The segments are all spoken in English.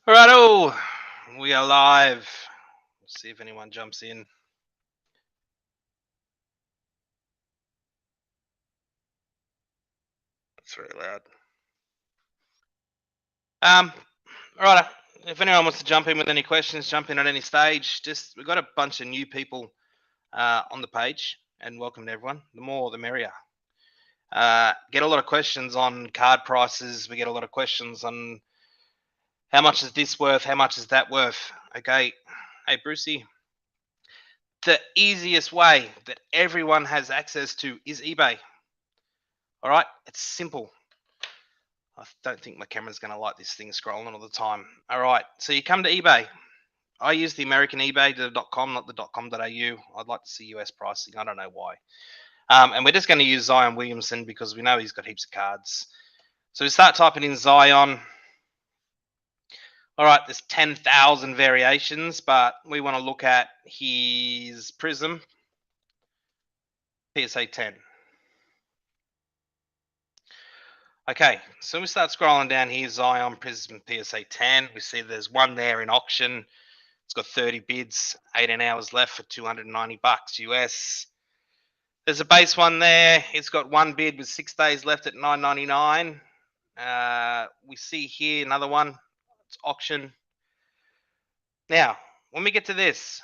Alrighto, we are live. Let's see if anyone jumps in. That's very loud. Alright. If anyone wants to jump in with any questions, jump in at any stage. Just we've got a bunch of new people on the page, and welcome to everyone. The more, the merrier. Get a lot of questions on card prices. We get a lot of questions on how much is this worth, how much is that worth. Okay, hey Brucey. The easiest way that everyone has access to is eBay. All right, it's simple. I don't think my camera's going to like this thing scrolling all the time. All right, so you come to eBay. I use the American eBay, the .com, not the .com.au. I'd like to see US pricing. I don't know why. And we're just going to use Zion Williamson because we know he's got heaps of cards. So we start typing in Zion. All right, there's 10,000 variations, but we want to look at his Prism PSA 10. Okay, so we start scrolling down here, Zion Prism PSA 10. We see there's one there in auction. It's got 30 bids, 18 hours left for 290 bucks US. There's a base one there. It's got one bid with 6 days left at $9.99. We see here another one. It's auction. Now, when we get to this,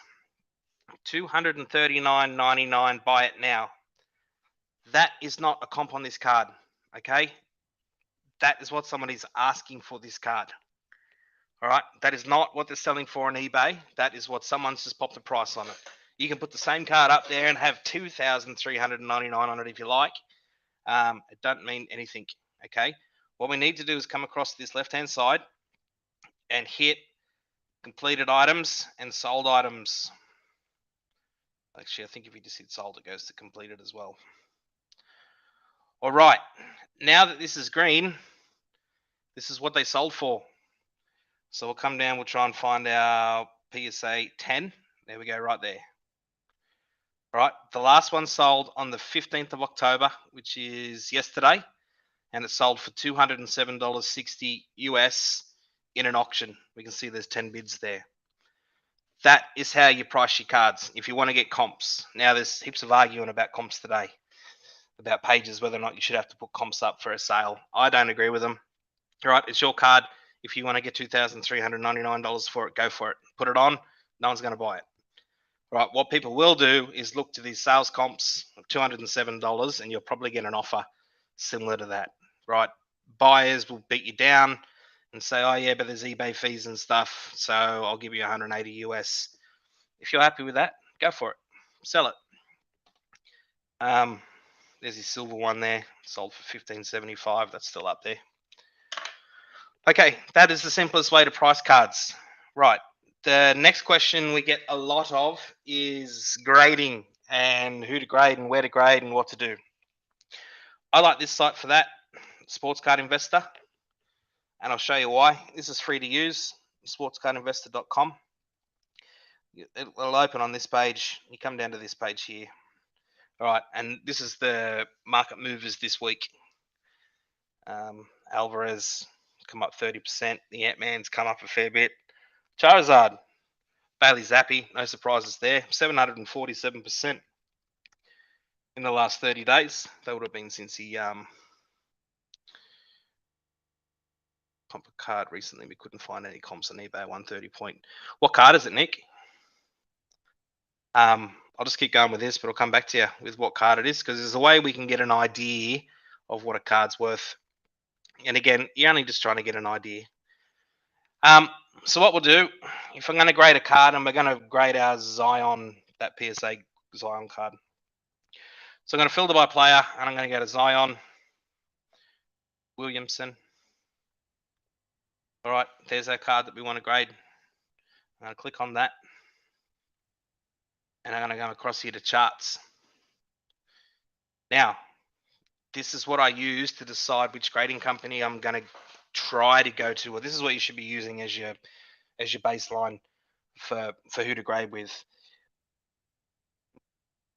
$239.99. Buy it now. That is not a comp on this card. Okay, that is what somebody's asking for this card. All right, that is not what they're selling for on eBay. That is what someone's just popped a price on it. You can put the same card up there and have $2,399 on it if you like. It doesn't mean anything. Okay, what we need to do is come across this left-hand side and hit completed items and sold items. Actually, I think if you just hit sold, it goes to completed as well. All right, now that this is green, this is what they sold for. So we'll come down, we'll try and find our PSA 10. There we go, right there. All right, the last one sold on the 15th of October, which is yesterday, and it sold for $207.60 US in an auction. We can see there's 10 bids there. That is how you price your cards if you want to get comps. Now, there's heaps of arguing about comps today, about pages, whether or not you should have to put comps up for a sale. I don't agree with them. All right, it's your card. If you want to get $2,399 for it, go for it. Put it on. No one's going to buy it. Right, what people will do is look to these sales comps of $207, and you'll probably get an offer similar to that. Right, buyers will beat you down and say, oh yeah, but there's eBay fees and stuff, so I'll give you 180 US. If you're happy with that, go for it. Sell it. There's this silver one there, sold for $15.75. That's still up there. Okay, that is the simplest way to price cards. Right. The next question we get a lot of is grading and who to grade and where to grade and what to do. I like this site for that, Sportscard Investor, and I'll show you why. This is free to use, sportscardinvestor.com. It'll open on this page. You come down to this page here. All right, and this is the market movers this week. Alvarez come up 30%. The Ant-Man's come up a fair bit. Charizard, Bailey Zappi, no surprises there, 747% in the last 30 days. That would have been since he comp a card recently. We couldn't find any comps on eBay. 130 point. What card is it, Nick? I'll just keep going with this, but I'll come back to you with what card it is, because there's a way we can get an idea of what a card's worth. And again, you're only just trying to get an idea. So what we'll do, if I'm going to grade a card, and we're going to grade our Zion, that PSA Zion card. So I'm going to filter by player, and I'm going to go to Zion Williamson. All right, there's our card that we want to grade. I'm going to click on that, and I'm going to go across here to charts. Now, this is what I use to decide which grading company I'm going to try to go to. Well, this is what you should be using as your baseline for who to grade with.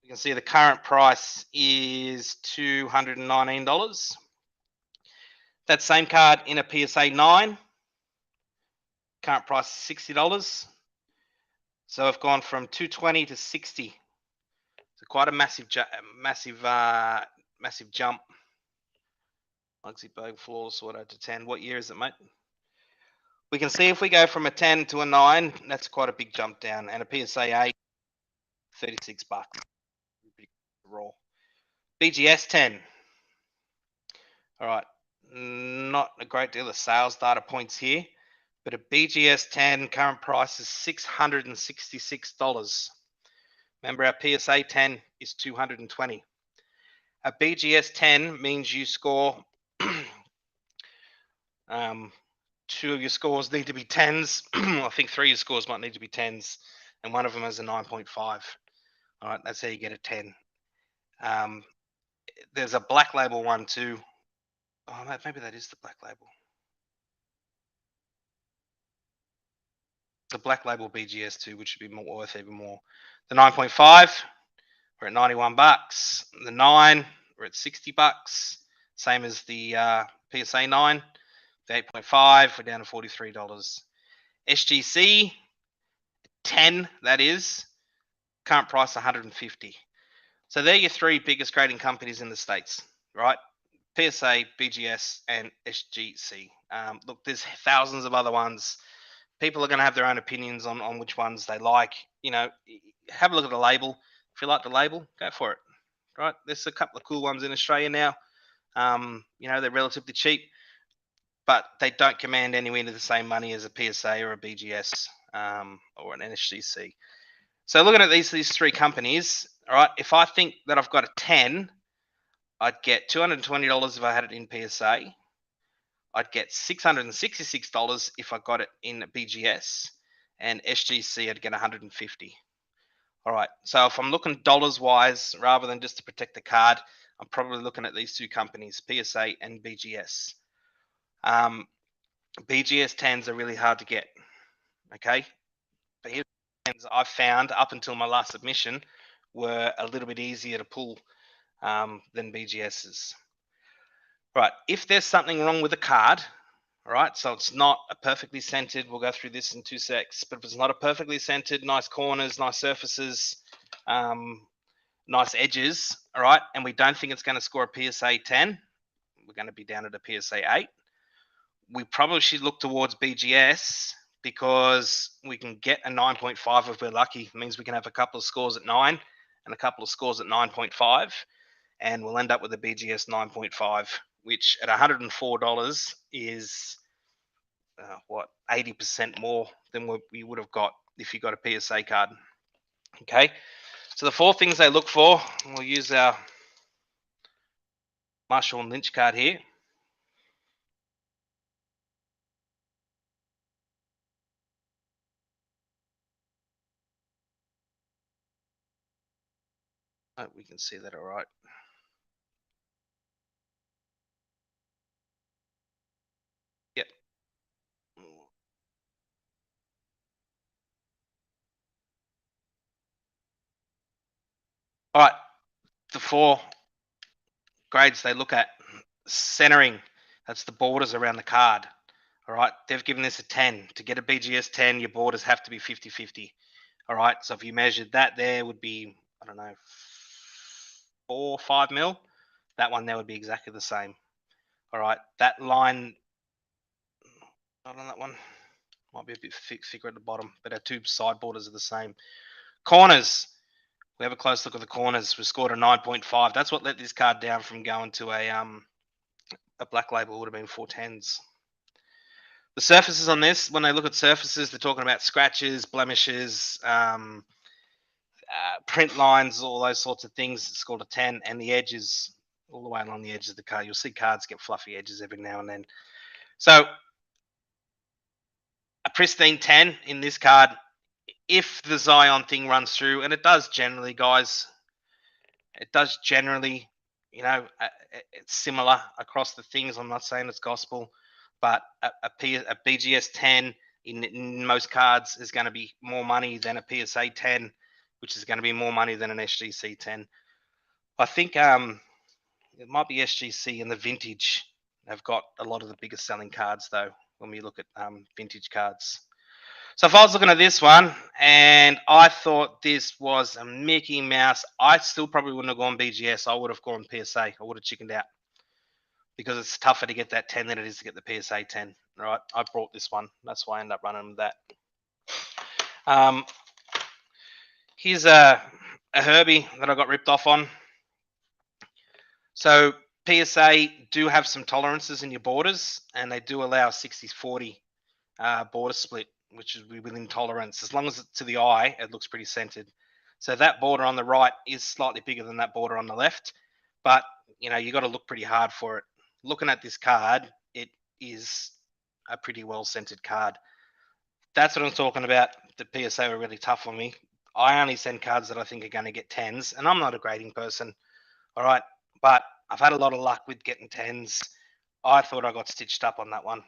You can see the current price is $219. That same card in a PSA 9 Current price is $60. So I've gone from 220 to 60. So quite a massive jump. Luxy Berg Flawless Auto to 10. What year is it, mate? We can see if we go from a 10 to a 9, that's quite a big jump down. And a PSA 8, $36. Raw. BGS 10. All right. Not a great deal of sales data points here, but a BGS 10 current price is $666. Remember, our PSA 10 is $220. A BGS 10 means you score two of your scores need to be 10s. I think 3 of your scores might need to be 10s, and one of them is a 9.5. All right, that's how you get a 10. There's a black label one too. Oh, maybe that is the black label. The black label BGS 2, which would be worth even more. The 9.5, we're at $91. The 9, we're at $60. Same as the PSA 9. The 8.5, we're down to $43. SGC 10, that is, current price $150. So they're your 3 biggest grading companies in the States, right? PSA, BGS, and SGC. Look, there's thousands of other ones. People are going to have their own opinions on which ones they like. You know, have a look at the label. If you like the label, go for it. Right? There's a couple of cool ones in Australia now. You know, they're relatively cheap, but they don't command anywhere near the same money as a PSA or a BGS or an NSGC. So looking at these 3 companies, all right, if I think that I've got a 10, I'd get $220 if I had it in PSA. I'd get $666 if I got it in BGS, and SGC I'd get $150. All right, so if I'm looking dollars wise, rather than just to protect the card, I'm probably looking at these 2 companies, PSA and BGS. BGS 10s are really hard to get. Okay, BGS 10s I've found up until my last submission were a little bit easier to pull than BGS's. Right, if there's something wrong with the card, all right, so it's not a perfectly centered, we'll go through this in 2 secs, but if it's not a perfectly centered, nice corners, nice surfaces, nice edges, all right, and we don't think it's going to score a PSA 10, we're going to be down at a PSA 8, we probably should look towards BGS because we can get a 9.5 if we're lucky. It means we can have a couple of scores at 9 and a couple of scores at 9.5, and we'll end up with a BGS 9.5, which at $104 is what, 80% more than what we would have got if you got a PSA card. Okay, so the 4 things they look for, we'll use our Marshall and Lynch card here. Hope we can see that all right. Yep. All right, the 4 grades they look at: centering, that's the borders around the card. All right, they've given this a 10. To get a BGS 10, your borders have to be 50-50. All right, so if you measured that, there would be, I don't know, 4 or 5 mil. That one there would be exactly the same. All right, that line, not on that one, might be a bit thicker at the bottom, but our 2 side borders are the same. Corners, we have a close look at the corners. We scored a 9.5. That's what let this card down from going to a black label. Would have been 410s. The surfaces on this, when they look at surfaces, they're talking about scratches, blemishes, print lines, all those sorts of things. It's called a 10, and the edges, all the way along the edges of the card. You'll see cards get fluffy edges every now and then. So a pristine 10 in this card, if the Zion thing runs through, and it does generally, guys, it does generally, you know, it's similar across the things. I'm not saying it's gospel, but a BGS 10 in most cards is going to be more money than a PSA 10, which is going to be more money than an SGC 10. I think it might be SGC and the vintage have got a lot of the biggest selling cards, though, when we look at vintage cards. So if I was looking at this one and I thought this was a Mickey Mouse, I still probably wouldn't have gone BGS. I would have gone PSA. I would have chickened out because it's tougher to get that 10 than it is to get the PSA 10. Right? I brought this one. That's why I ended up running with that. Here's a Herbie that I got ripped off on. So PSA do have some tolerances in your borders, and they do allow a 60-40 border split, which is within tolerance. As long as it's to the eye, it looks pretty centered. So that border on the right is slightly bigger than that border on the left, but you got to look pretty hard for it. Looking at this card, it is a pretty well centered card. That's what I'm talking about. The PSA were really tough on me. I only send cards that I think are going to get 10s, and I'm not a grading person. All right, but I've had a lot of luck with getting 10s. I thought I got stitched up on that one.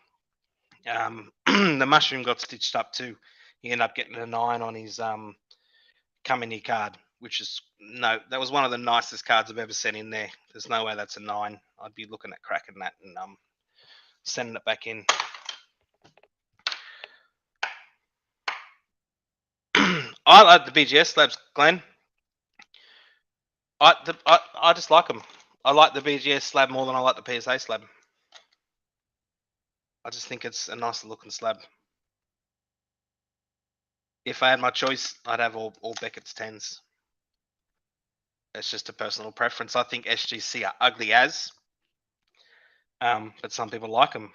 The mushroom got stitched up too. He ended up getting a 9 on his come in here card, which is that was one of the nicest cards I've ever sent in there. There's no way that's a 9. I'd be looking at cracking that and sending it back in. I like the BGS slabs, Glenn. I just like them. I like the BGS slab more than I like the PSA slab. I just think it's a nicer looking slab. If I had my choice, I'd have all Beckett's 10s. It's just a personal preference. I think SGC are ugly as, but some people like them.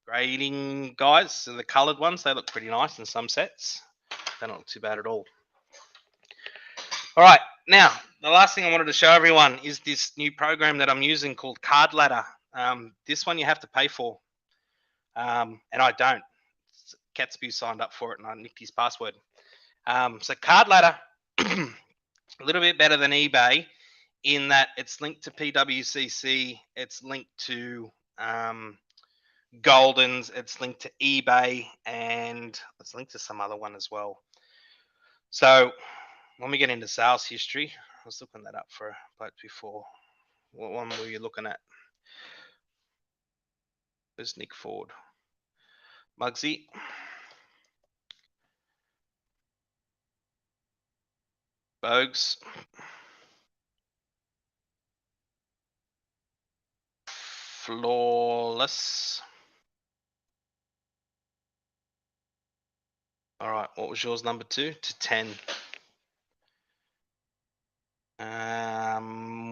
Grading guys, so the coloured ones, they look pretty nice in some sets. They don't look too bad at all. All right, now the last thing I wanted to show everyone is this new program that I'm using called Card Ladder. This one you have to pay for, and I don't. Catspew signed up for it, and I nicked his password. So Card Ladder, a little bit better than eBay in that it's linked to PWCC, it's linked to Goldens, it's linked to eBay, and it's linked to some other one as well. So when we get into sales history, I was looking that up for both before. What one were you looking at? Where's Nick Ford? Muggsy. Bogues. Flawless. All right, what was yours, number 2 to 10?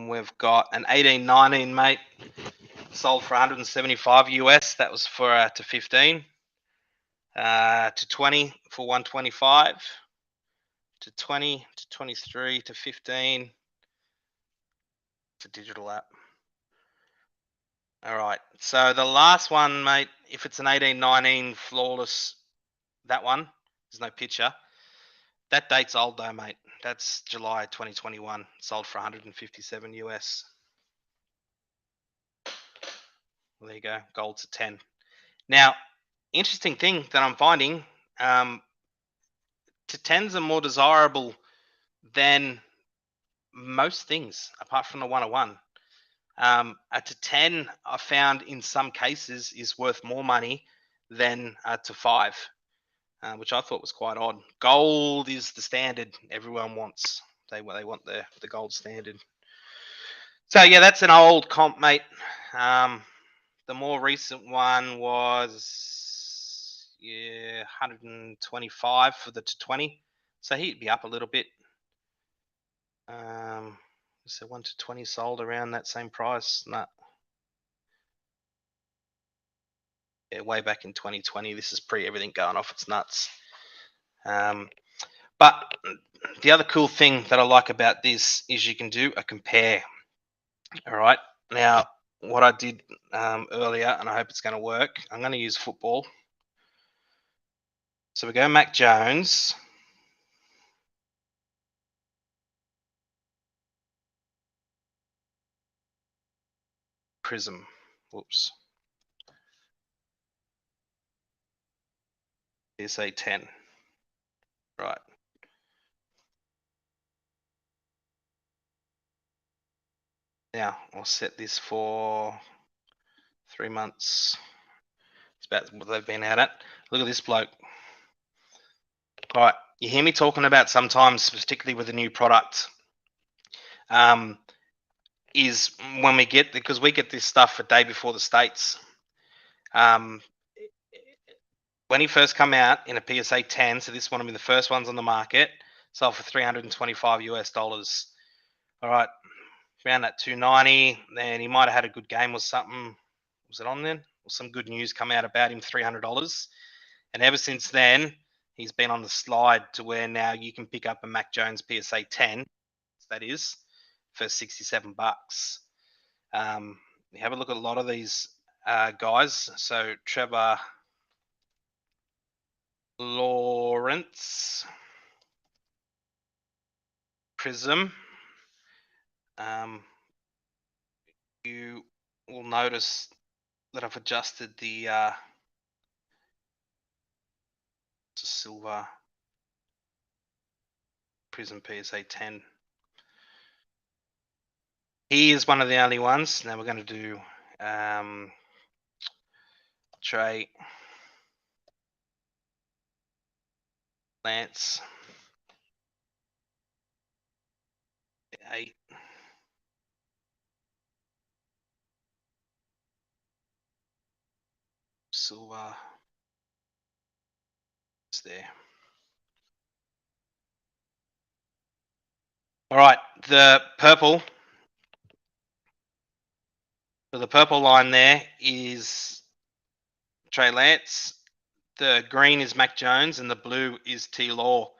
We've got an 18-19, mate. Sold for 175 US. That was for to 15. To 20 for 125. To 20 to 23 to 15. It's a digital app. All right. So the last one, mate, if it's an 18-19 flawless, that one, there's no picture. That date's old though, mate. That's July 2021. Sold for 157 US. Well, there you go. Gold to 10. Now, interesting thing that I'm finding, to 10s are more desirable than most things, apart from the 101. A to 10, I found in some cases is worth more money than to 5, which I thought was quite odd. Gold is the standard everyone wants. They want the gold standard. So yeah, that's an old comp, mate. The more recent one was 125 for the to 20. So he'd be up a little bit. So 1 to 20 sold around that same price. Nah. Yeah, way back in 2020. This is pre everything going off its nuts. But the other cool thing that I like about this is you can do a compare. All right. Now, what I did earlier, and I hope it's going to work, I'm going to use football. So we go Mac Jones. Prism. Whoops. PSA 10. Right. Now, I'll set this for 3 months. It's about what they've been out at. Look at this bloke. All right, you hear me talking about sometimes, particularly with a new product, is when we get, because we get this stuff a day before the states. Um, when he first come out in a PSA 10, so this one will be the first ones on the market, sold for 325 US dollars. All right, around that 290. Then he might have had a good game or something. Was it on then? Or some good news come out about him, $300. And ever since then, he's been on the slide to where now you can pick up a Mac Jones PSA 10, that is, for 67 bucks. You have a look at a lot of these guys. So Trevor Lawrence, Prism. You will notice that I've adjusted the silver Prism PSA 10. He is one of the only ones. Now we're going to do Trey Lance 8. Silver is there. All right, the purple. So the purple line there is Trey Lance. The green is Mac Jones, and the blue is T Law.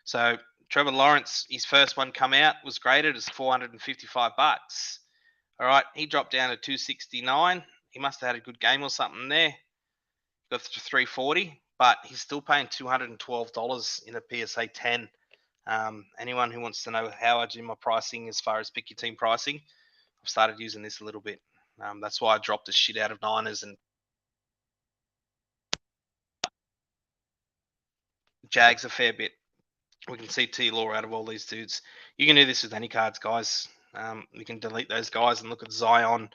So Trevor Lawrence, his first one come out was graded as 455 bucks. All right, he dropped down to 269. He must have had a good game or something there. Got to 340, but he's still paying $212 in a PSA 10. Anyone who wants to know how I do my pricing as far as pick your team pricing, I've started using this a little bit. That's why I dropped the shit out of Niners and Jags a fair bit. We can see T Law out of all these dudes. You can do this with any cards, guys. We can delete those guys and look at Zion.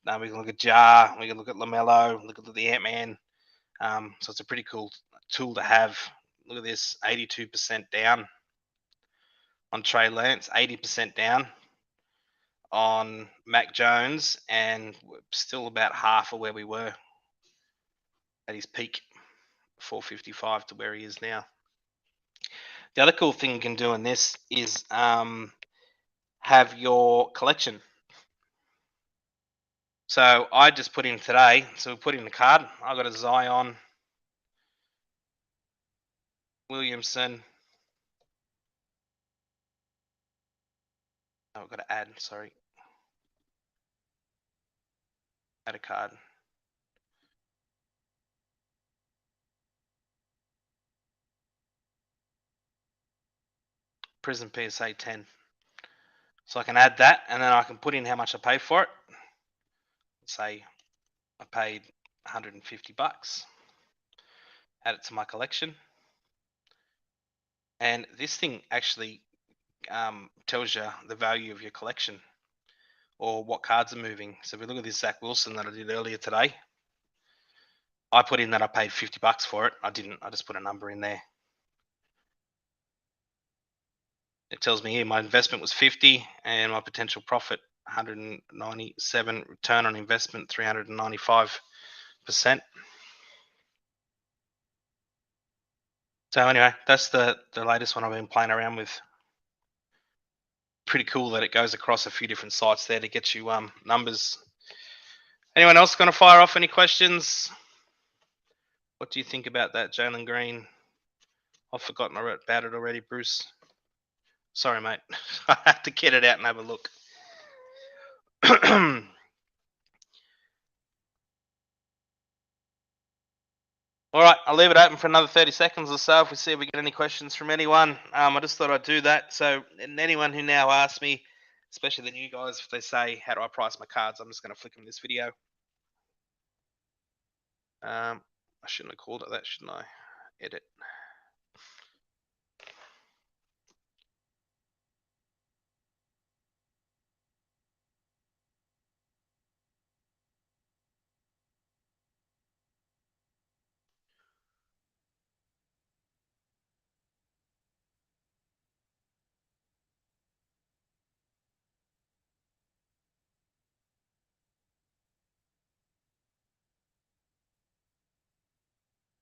We can look at Jar. We can look at LaMelo. Look at the Ant-Man. So it's a pretty cool tool to have. Look at this, 82% down on Trey Lance, 80% down on Mac Jones, and still about half of where we were at his peak, 455 to where he is now. The other cool thing you can do in this is have your collection. So I just put in today, so we put in the card. I got a Zion Williamson. Oh, I've got to add, sorry. Add a card. Prism PSA 10. So I can add that, and then I can put in how much I pay for it. Let's say I paid 150 bucks. Add it to my collection. And this thing actually tells you the value of your collection or what cards are moving. So if we look at this Zach Wilson that I did earlier today, I put in that I paid 50 bucks for it. I didn't. I just put a number in there. It tells me here my investment was 50 and my potential profit 197, return on investment 395%. So anyway, that's the latest one I've been playing around with. Pretty cool that it goes across a few different sites there to get you numbers. Anyone else going to fire off any questions? What do you think about that, Jalen Green? I've forgotten about it already, Bruce. Sorry, mate. I have to get it out and have a look. All right, I'll leave it open for another 30 seconds or so if we see if we get any questions from anyone. I just thought I'd do that. So anyone who now asks me, especially the new guys, if they say, how do I price my cards, I'm just going to flick them this video. I shouldn't have called it that, shouldn't I? Edit.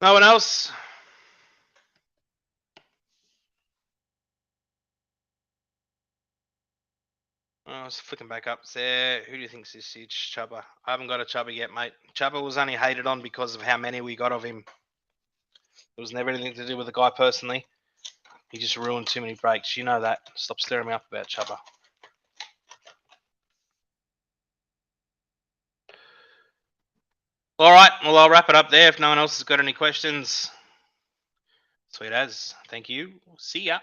No one else? I was flicking back up there. Who do you think's this huge Chubba? I haven't got a Chubba yet, mate. Chubba was only hated on because of how many we got of him. It was never anything to do with the guy personally. He just ruined too many breaks. You know that. Stop stirring me up about Chubba. All right. Well, I'll wrap it up there. If no one else has got any questions, sweet as. Thank you. See ya.